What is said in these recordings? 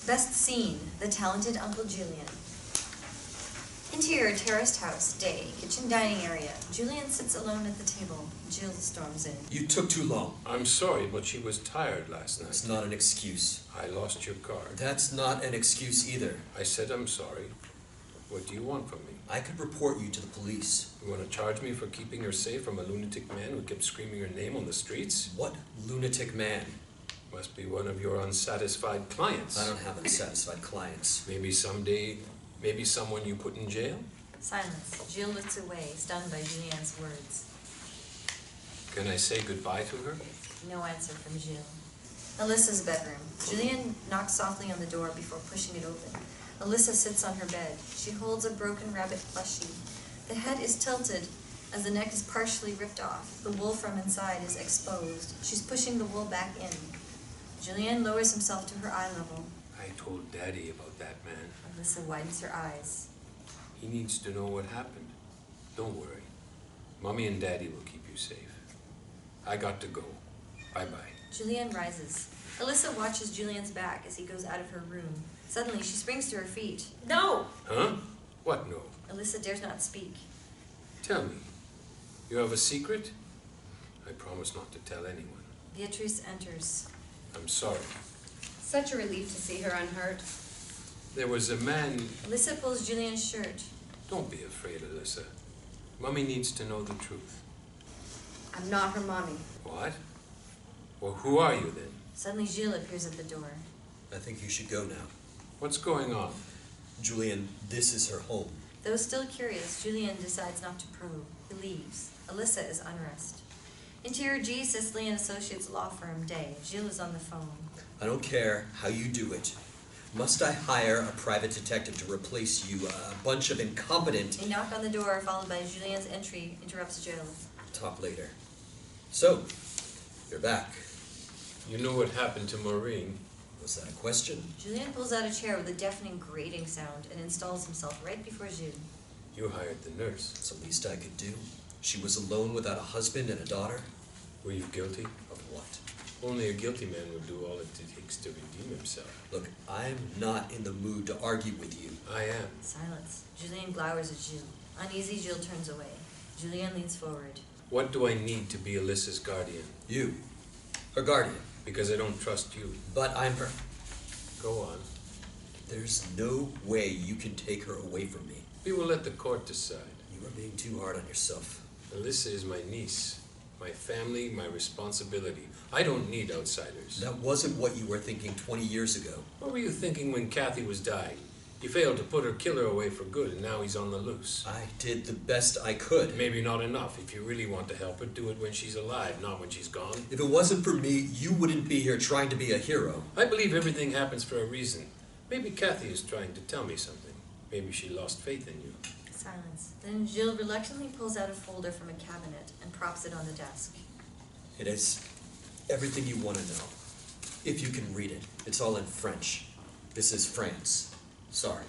Best scene, the talented Uncle Julien. Interior terraced house, day, kitchen dining area. Julien sits alone at the table. Jill storms in. You took too long. I'm sorry, but she was tired last night. It's not an excuse. I lost your card. That's not an excuse either. I said I'm sorry. What do you want from me? I could report you to the police. You want to charge me for keeping her safe from a lunatic man who kept screaming her name on the streets? What lunatic man? Must be one of your unsatisfied clients. I don't have unsatisfied clients. Maybe someday, maybe someone you put in jail? Silence. Jill looks away, stunned by Julien's words. Can I say goodbye to her? No answer from Jill. Alyssa's bedroom. Julien knocks softly on the door before pushing it open. Alyssa sits on her bed. She holds a broken rabbit plushie. The head is tilted as the neck is partially ripped off. The wool from inside is exposed. She's pushing the wool back in. Julien lowers himself to her eye level. I told Daddy about that man. Alyssa widens her eyes. He needs to know what happened. Don't worry. Mommy and Daddy will keep you safe. I got to go. Bye-bye. Julien rises. Alyssa watches Julien's back as he goes out of her room. Suddenly, she springs to her feet. No! Huh? What no? Alyssa dares not speak. Tell me. You have a secret? I promise not to tell anyone. Beatrice enters. I'm sorry. Such a relief to see her unhurt. There was a man... Alyssa pulls Julien's shirt. Don't be afraid, Alyssa. Mommy needs to know the truth. I'm not her mommy. What? Well, who are you then? Suddenly, Gilles appears at the door. I think you should go now. What's going on? Julien, this is her home. Though still curious, Julien decides not to probe. He leaves. Alyssa is unrest. Interior G, Sicily and Associates law firm, day. Gilles is on the phone. I don't care how you do it. Must I hire a private detective to replace you, a bunch of incompetent... A knock on the door, followed by Julien's entry, interrupts Gilles. Talk later. So, you're back. You know what happened to Maureen? Was that a question? Julien pulls out a chair with a deafening grating sound and installs himself right before Gilles. You hired the nurse. It's the least I could do. She was alone without a husband and a daughter. Were you guilty? Of what? Only a guilty man would do all it takes to redeem himself. Look, I'm not in the mood to argue with you. I am. Silence. Julien glowers at Gilles. Uneasy, Gilles turns away. Julien leans forward. What do I need to be Alyssa's guardian? You. Her guardian. Because I don't trust you. But I'm her. Go on. There's no way you can take her away from me. We will let the court decide. You are being too hard on yourself. Alyssa is my niece. My family, my responsibility. I don't need outsiders. That wasn't what you were thinking 20 years ago. What were you thinking when Kathy was dying? You failed to put her killer away for good, and now he's on the loose. I did the best I could. Maybe not enough. If you really want to help her, do it when she's alive, not when she's gone. If it wasn't for me, you wouldn't be here trying to be a hero. I believe everything happens for a reason. Maybe Kathy is trying to tell me something. Maybe she lost faith in you. Silence. Then Gilles reluctantly pulls out a folder from a cabinet and props it on the desk. It is everything you want to know. If you can read it. It's all in French. This is France. Sorry.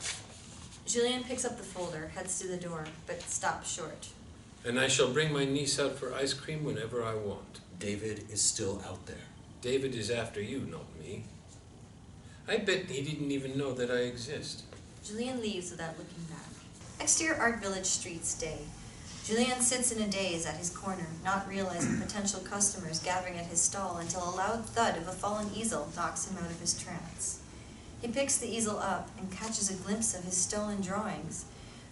Julien picks up the folder, heads to the door, but stops short. And I shall bring my niece out for ice cream whenever I want. David is still out there. David is after you, not me. I bet he didn't even know that I exist. Julien leaves without looking back. Exterior Art Village streets, day. Julien sits in a daze at his corner, not realizing potential customers gathering at his stall until a loud thud of a fallen easel knocks him out of his trance. He picks the easel up and catches a glimpse of his stolen drawings.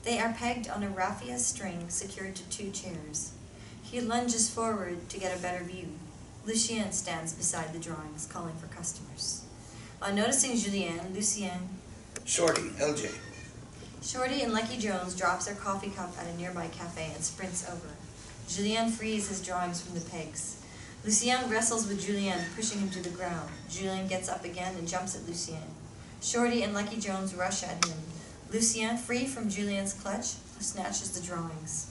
They are pegged on a raffia string secured to 2 chairs. He lunges forward to get a better view. Lucien stands beside the drawings, calling for customers. On noticing Julien, Lucien... Shorty, LJ. Shorty and Lucky Jones drops their coffee cup at a nearby cafe and sprints over. Julien frees his drawings from the pegs. Lucien wrestles with Julien, pushing him to the ground. Julien gets up again and jumps at Lucien. Shorty and Lucky Jones rush at him. Lucien, free from Julien's clutch, snatches the drawings.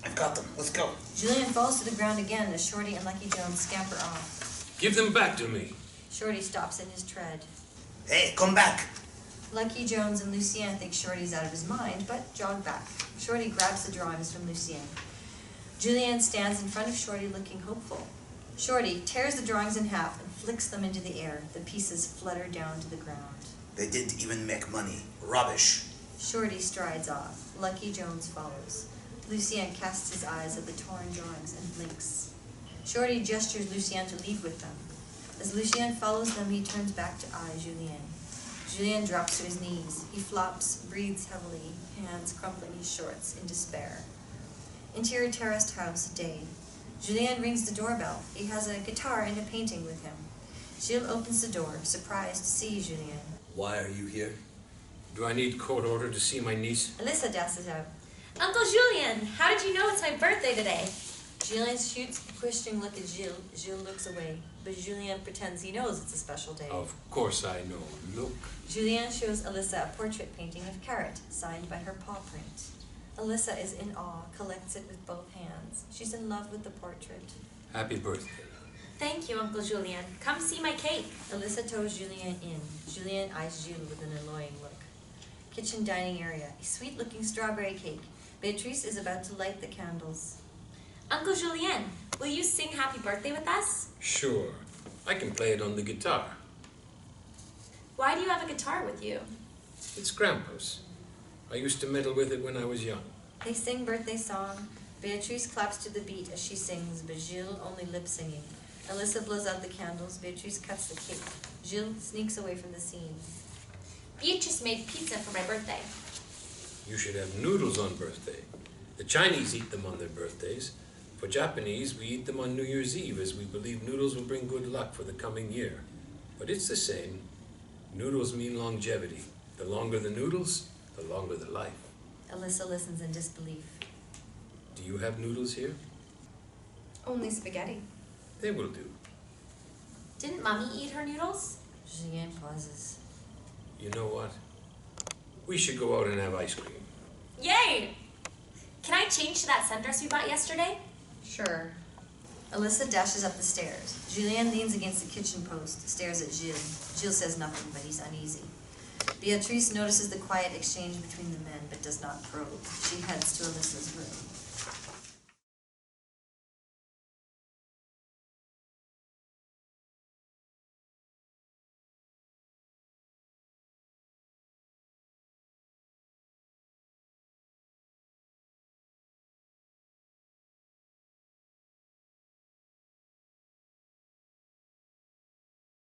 I've got them. Let's go. Julien falls to the ground again as Shorty and Lucky Jones scamper off. Give them back to me. Shorty stops in his tread. Hey, come back. Lucky Jones and Lucien think Shorty's out of his mind, but jog back. Shorty grabs the drawings from Lucien. Julien stands in front of Shorty looking hopeful. Shorty tears the drawings in half and flicks them into the air. The pieces flutter down to the ground. They didn't even make money. Rubbish. Shorty strides off. Lucky Jones follows. Lucien casts his eyes at the torn drawings and blinks. Shorty gestures Lucien to leave with them. As Lucien follows them, he turns back to eye Julien. Julien drops to his knees. He flops, breathes heavily, hands crumpling his shorts in despair. Interior terraced house, day. Julien rings the doorbell. He has a guitar and a painting with him. Gilles opens the door, surprised to see Julien. Why are you here? Do I need court order to see my niece? Alyssa dashes out. Uncle Julien, how did you know it's my birthday today? Julien shoots a questioning look at Gilles. Gilles looks away, but Julien pretends he knows it's a special day. Of course I know. Look. Julien shows Alyssa a portrait painting of Carrot, signed by her paw print. Alyssa is in awe, collects it with both hands. She's in love with the portrait. Happy birthday. Thank you, Uncle Julien. Come see my cake. Alyssa tows Julien in. Julien eyes Gilles with an annoying look. Kitchen dining area, a sweet-looking strawberry cake. Beatrice is about to light the candles. Uncle Julien, will you sing happy birthday with us? Sure. I can play it on the guitar. Why do you have a guitar with you? It's Grandpa's. I used to meddle with it when I was young. They sing birthday song. Beatrice claps to the beat as she sings, but Gilles only lip-singing. Alyssa blows out the candles. Beatrice cuts the cake. Gilles sneaks away from the scene. Beatrice made pizza for my birthday. You should have noodles on birthday. The Chinese eat them on their birthdays. For Japanese, we eat them on New Year's Eve, as we believe noodles will bring good luck for the coming year. But it's the same. Noodles mean longevity. The longer the noodles, the longer the life. Alyssa listens in disbelief. Do you have noodles here? Only spaghetti. They will do. Didn't Mommy eat her noodles? Julien pauses. You know what? We should go out and have ice cream. Yay! Can I change to that sundress we bought yesterday? Sure. Alyssa dashes up the stairs. Julien leans against the kitchen post, stares at Gilles. Gilles says nothing, but he's uneasy. Beatrice notices the quiet exchange between the men, but does not probe. She heads to Alyssa's room.